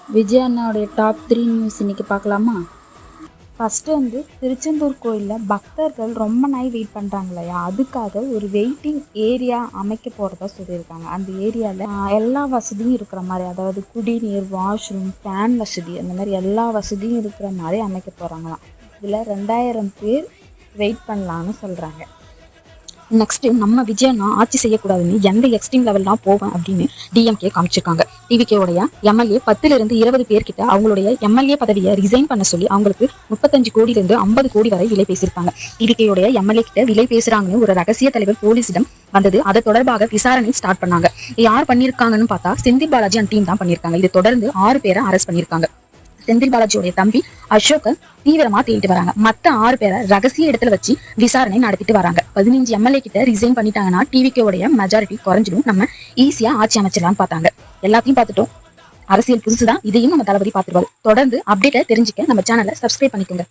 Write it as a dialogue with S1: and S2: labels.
S1: விஜய் அண்ணாவுடைய top 3 news இன்னைக்கு பார்க்கலாமா? ஃபஸ்ட்டு திருச்செந்தூர் கோயிலில் பக்தர்கள் ரொம்ப நாள் வெயிட் பண்ணுறாங்க இல்லையா, அதுக்காக ஒரு வெயிட்டிங் ஏரியா அமைக்க போகிறதா சொல்லியிருக்காங்க. அந்த ஏரியாவில் எல்லா வசதியும் இருக்கிற மாதிரி, அதாவது குடிநீர், வாஷ்ரூம், ஃபேன் வசதி, அந்த மாதிரி எல்லா வசதியும் இருக்கிற மாதிரி அமைக்க போகிறாங்களாம். இதில் 2000 பேர் வெயிட் பண்ணலான்னு சொல்கிறாங்க. நெக்ஸ்ட், நம்ம விஜயண்ணா ஆட்சி செய்யக்கூடாதுன்னு எந்த எக்ஸ்ட்ரீம் லெவல்லாம் போவேன் அப்படின்னு டிஎம்கே காமிச்சிருக்காங்க. டிவிகேவுடைய எம்எல்ஏ 10லிருந்து 20 பேர்கிட்ட அவங்களுடைய எம்எல்ஏ பதவியை ரிசைன் பண்ண சொல்லி அவங்களுக்கு 35 கோடியிலிருந்து 50 கோடி வரை விலை பேசியிருக்காங்க. டிவிகேவுடைய எம்எல்ஏ கிட்ட விலை பேசுறாங்கன்னு ஒரு ரகசிய தலைவர் போலீஸிடம் வந்தது. அதை தொடர்பாக விசாரணை ஸ்டார்ட் பண்ணாங்க. யார் பண்ணியிருக்காங்கன்னு பார்த்தா செந்தில் பாலாஜி அண்ட் டீம் தான் பண்ணியிருக்காங்க. இது தொடர்ந்து 6 பேரை அரெஸ்ட் பண்ணியிருக்காங்க. செந்தில் பாலாஜியோடைய தம்பி அசோக தீவிரமா தேடிட்டு வராங்க. மத்த 6 பேரை ரகசிய இடத்துல வச்சு விசாரணை நடத்திட்டு வராங்க. 15 எம்எல்ஏ கிட்ட ரிசைன் பண்ணிட்டாங்கன்னா டிவிகேவுடைய மெஜாரிட்டி குறைஞ்சிடும், நம்ம ஈஸியா ஆட்சி அமைச்சிடலாம்னு பார்த்தாங்க. எல்லாத்தையும் பார்த்துட்டோம். அரசியல் புதுசுதான், இதையும் நம்ம தளபதி பார்த்துருவாரு. தொடர்ந்து அப்டேட்டை தெரிஞ்சுக்க நம்ம சேனலை சப்ஸ்கிரைப் பண்ணிக்கோங்க.